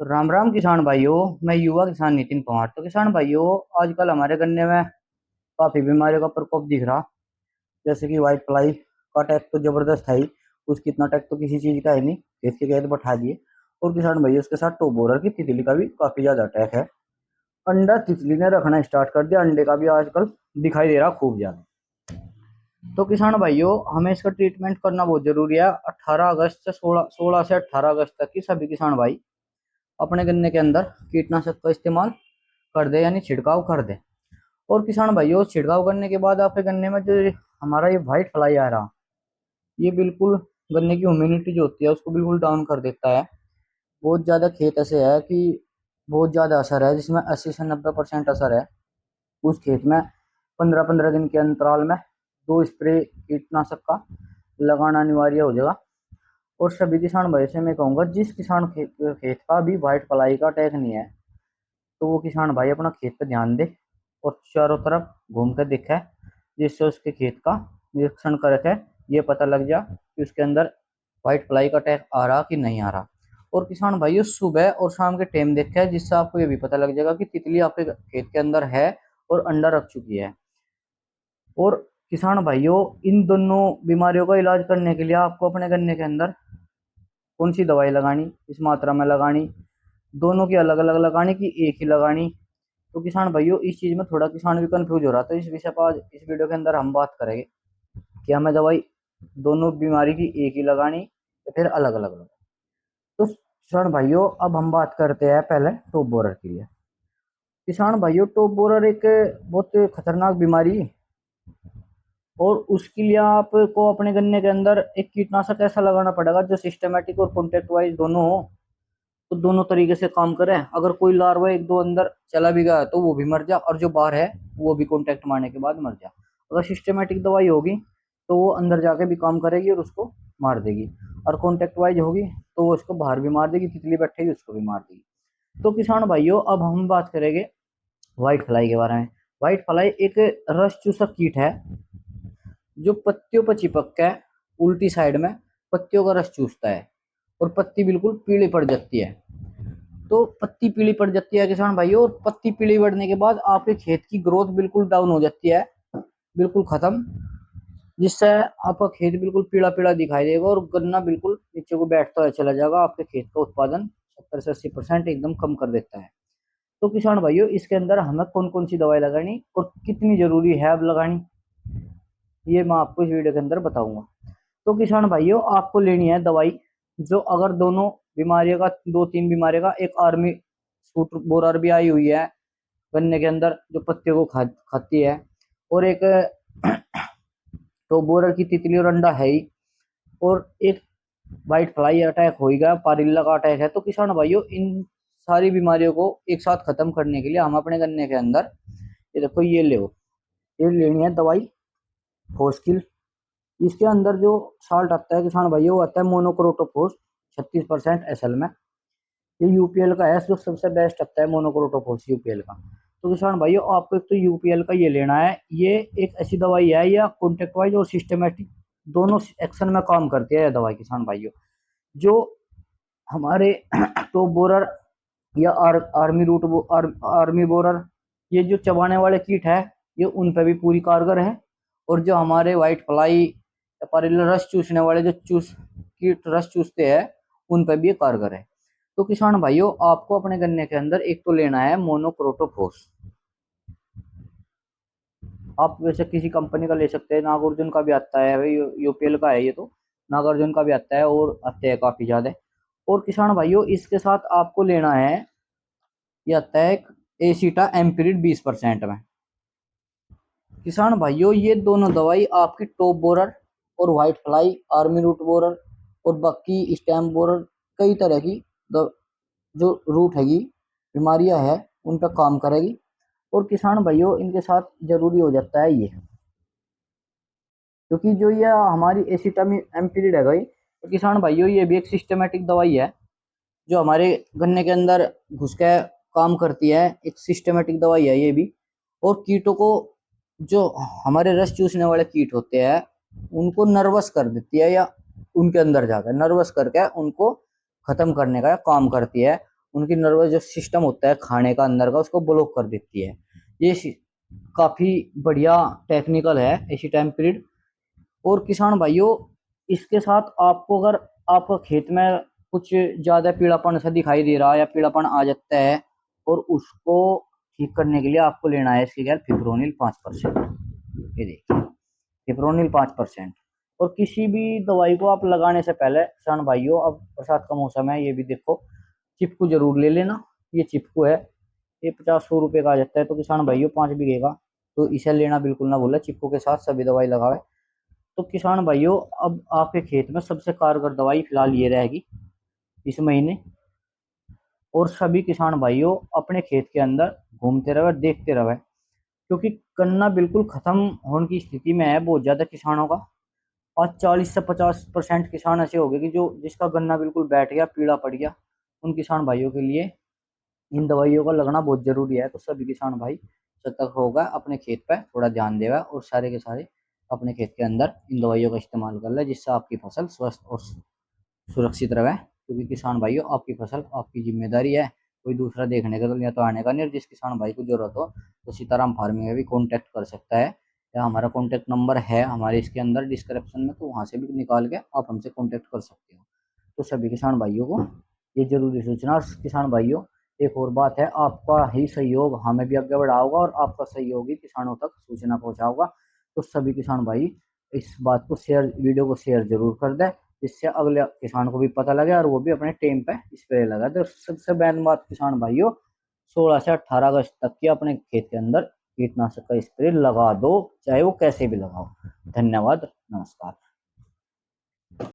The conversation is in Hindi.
राम राम किसान भाइयों। मैं युवा किसान नितिन पवार। तो किसान भाइयों, आजकल हमारे गन्ने में काफी बीमारियों का प्रकोप दिख रहा। जैसे कि व्हाइट फ्लाई का अटैक तो जबरदस्त है ही। उसकी इतना अटैक तो किसी चीज का है नहीं, इसके कहते बैठा दिए। और किसान भाइयों, उसके साथ टॉप बोरर की तितली का भी काफी ज्यादा अटैक है। अंडा तितली ने रखना स्टार्ट कर दिया, अंडे का भी आजकल दिखाई दे रहा खूब ज्यादा। तो किसान भाइयों, हमें इसका ट्रीटमेंट करना बहुत जरूरी है। 18 अगस्त से 16 से 18 अगस्त तक की सभी किसान भाई अपने गन्ने के अंदर कीटनाशक का इस्तेमाल कर दे, यानी छिड़काव कर दे। और किसान भाइयों, छिड़काव करने के बाद आपके गन्ने में जो हमारा ये व्हाइट फ्लाई आ रहा, ये बिल्कुल गन्ने की ह्यूमिडिटी जो होती है उसको बिल्कुल डाउन कर देता है। बहुत ज़्यादा खेत ऐसे है कि बहुत ज़्यादा असर है, जिसमें 80 से 90% असर है। उस खेत में 15-15 दिन के अंतराल में 2 स्प्रे कीटनाशक का लगाना अनिवार्य हो जाएगा। और सभी किसान भाई से मैं कहूँगा, जिस किसान खेत का भी व्हाइट फ्लाई का अटैक नहीं है, तो वो किसान भाई अपना खेत पे ध्यान दे और चारों तरफ घूम कर देखे, जिससे उसके खेत का निरीक्षण करके ये पता लग जा कि उसके अंदर व्हाइट फ्लाई का अटैक आ रहा कि नहीं आ रहा। और किसान भाइयों, सुबह और शाम के टाइम देखे, जिससे आपको ये भी पता लग जाएगा कि तितली आपके खेत के अंदर है और अंडा रख चुकी है। और किसान भाइयों, इन दोनों बीमारियों का इलाज करने के लिए आपको अपने गन्ने के अंदर कौन सी दवाई लगानी, किस मात्रा में लगानी, दोनों की अलग अलग लगानी कि एक ही लगानी। तो किसान भाइयों, इस चीज में थोड़ा किसान भी कंफ्यूज हो रहा था। इस विषय पर आज इस वीडियो के अंदर हम बात करेंगे कि हमें दवाई दोनों बीमारी की एक ही लगानी या फिर अलग अलग लगानी। तो किसान भाइयों, अब हम बात करते हैं पहले टॉप बोरर के लिए। किसान भाइयों, टॉप बोरर एक बहुत खतरनाक बीमारी, और उसके लिए आपको अपने गन्ने के अंदर एक कीटनाशक ऐसा लगाना पड़ेगा जो सिस्टमेटिक और कॉन्टेक्ट वाइज दोनों हो, तो दोनों तरीके से काम करे। अगर कोई लार्वा एक दो अंदर चला भी गया तो वो भी मर जा, और जो बाहर है वो भी कॉन्टेक्ट मारने के बाद मर जा। अगर सिस्टमेटिक दवाई होगी तो वो अंदर जाके भी काम करेगी और उसको मार देगी, और कॉन्टेक्ट वाइज होगी तो वो उसको बाहर भी मार देगी, तितली बैठेगी उसको भी मार देगी। तो किसान भाइयों, अब हम बात करेंगे व्हाइट फ्लाई के बारे में। व्हाइट फ्लाई एक रस चूसक कीट है जो पत्तियों पर चिपक के उल्टी साइड में पत्तियों का रस चूसता है, और पत्ती बिल्कुल पीली पड़ जाती है। तो पत्ती पीली पड़ जाती है किसान भाइयों, और पत्ती पीली पड़ने के बाद आपके खेत की ग्रोथ बिल्कुल डाउन हो जाती है, बिल्कुल खत्म। जिससे आपका खेत बिल्कुल पीला पीला दिखाई देगा और गन्ना बिल्कुल नीचे को बैठता हुआ चला जाएगा। आपके खेत का उत्पादन 70 से 80% एकदम कम कर देता है। तो किसान भाइयों, इसके अंदर हमें कौन कौन सी दवाई लगानी और कितनी जरूरी है अब लगानी, ये मैं आपको इस वीडियो के अंदर बताऊंगा। तो किसान भाइयों, आपको लेनी है दवाई जो अगर दोनों बीमारियों का, दो तीन बीमारियों का, एक आर्मी सूट बोरर भी आई हुई है गन्ने के अंदर जो पत्तियों को खाती है, और एक तो बोरर की तितली और अंडा है ही, और एक वाइट फ्लाई अटैक होगा, पारिल्ला का अटैक है। तो किसान भाइयों, इन सारी बीमारियों को एक साथ खत्म करने के लिए हम अपने गन्ने के अंदर, ये देखो ये ले, ये लेनी है दवाई फोस्किल। इसके अंदर जो साल्ट आता है किसान भाइयों, वो आता है मोनोक्रोटोफॉस 36% SL में। ये यूपीएल का है जो सबसे बेस्ट आता है, मोनोक्रोटोफॉस यूपीएल का। तो किसान भाइयों, आपको एक तो यूपीएल का ये लेना है। ये एक ऐसी दवाई है, या कॉन्टेक्ट वाइज और सिस्टमेटिक दोनों एक्शन में काम करती है यह दवाई किसान भाइयों। जो हमारे टॉप बोरर या आर्मी रूट आर्मी बोरर, ये जो चबाने वाले कीट है, ये उन पे भी पूरी कारगर है। और जो हमारे व्हाइट फ्लाई पर रस चूसने वाले जो कीट रस चूसते हैं, उन पे भी ये कारगर है। तो किसान भाइयों, आपको अपने गन्ने के अंदर एक तो लेना है मोनोक्रोटोफॉस। आप वैसे किसी कंपनी का ले सकते हैं, नागार्जुन का भी आता है भाई, यूपीएल का है ये तो, नागार्जुन का भी आता है और आते हैं काफी ज्यादा। और किसान भाइयों, इसके साथ आपको लेना है, ये आता है एसीटा एम्पिरिड 20% में। किसान भाइयों, ये दोनों दवाई आपकी टॉप बोरर और white fly, army root borer और बाकी स्टैम बोरर, कई तरह की जो रूट हैगी बीमारियां है उन पर काम करेगी। और किसान भाइयों, इनके साथ जरूरी हो जाता है ये, क्योंकि जो ये हमारी एसिटामी एम्पिरिड है भाई, तो किसान भाइयों ये भी एक सिस्टमेटिक दवाई है जो हमारे गन्ने के अंदर घुस के काम करती है। एक सिस्टमेटिक दवाई है ये भी। और कीटों को, जो हमारे रस चूसने वाले कीट होते हैं, उनको नर्वस कर देती है, या उनके अंदर जाकर नर्वस करके उनको खत्म करने का काम करती है। उनकी नर्वस जो सिस्टम होता है खाने का अंदर का, उसको ब्लॉक कर देती है। ये काफी बढ़िया टेक्निकल है एसी टाइम पीरियड। और किसान भाइयों, इसके साथ आपको अगर आपका खेत में कुछ ज्यादा पीलापन सा दिखाई दे रहा है या पीलापन आ जाता है, और उसको ठीक करने के लिए आपको लेना है इसके क्या, फिप्रोनिल 5%। ये देखिए, फिप्रोनिल 5%। और किसी भी दवाई को आप लगाने से पहले किसान भाइयों, अब बरसात का मौसम है, ये भी देखो, चिपकू जरूर ले लेना। ये चिपकू है, ये 50-100 रुपये का आ जाता है। तो किसान भाइयों 5 बीघे का, तो इसे लेना बिल्कुल ना भूले, चिपकू के साथ सभी दवाई लगावे। तो किसान भाइयों, अब आपके खेत में सबसे कारगर दवाई फिलहाल ये रहेगी इस महीने। और सभी किसान भाइयों अपने खेत के अंदर घूमते रहे, देखते रहे, क्योंकि गन्ना बिल्कुल खत्म होने की स्थिति में है बहुत ज्यादा किसानों का। आज 40 से 50% किसान ऐसे हो गए कि जो जिसका गन्ना बिल्कुल बैठ गया, पीला पड़ गया। उन किसान भाइयों के लिए इन दवाइयों का लगना बहुत जरूरी है। तो सभी किसान भाई सतर्क होगा, अपने खेत पे थोड़ा ध्यान देगा, और सारे के सारे अपने खेत के अंदर इन दवाइयों का इस्तेमाल कर ले, जिससे आपकी फसल स्वस्थ और सुरक्षित रहे। क्योंकि किसान भाइयों, आपकी फसल आपकी जिम्मेदारी है, कोई दूसरा देखने का तो या तो आने का नहीं। और जिस किसान भाई को जरूरत हो तो सीताराम फार्मिंग में भी कांटेक्ट कर सकता है, या हमारा कांटेक्ट नंबर है हमारे इसके अंदर डिस्क्रिप्शन में, तो वहां से भी निकाल के आप हमसे कांटेक्ट कर सकते हो। तो सभी किसान भाइयों को ये जरूरी सूचना। और किसान भाइयों, एक और बात है, आपका ही सहयोग हमें भी आगे बढ़ाओगा, और आपका सहयोग ही किसानों तक सूचना पहुंचाओगा। तो सभी किसान भाई इस बात को शेयर, वीडियो को शेयर जरूर कर दे, जिससे अगले किसान को भी पता लगे और वो भी अपने टाइम पे स्प्रे लगा दे। सबसे मेन बात किसान भाइयों, 16 से 18 अगस्त तक की अपने खेत के अंदर कीटनाशक का स्प्रे लगा दो, चाहे वो कैसे भी लगाओ। धन्यवाद, नमस्कार।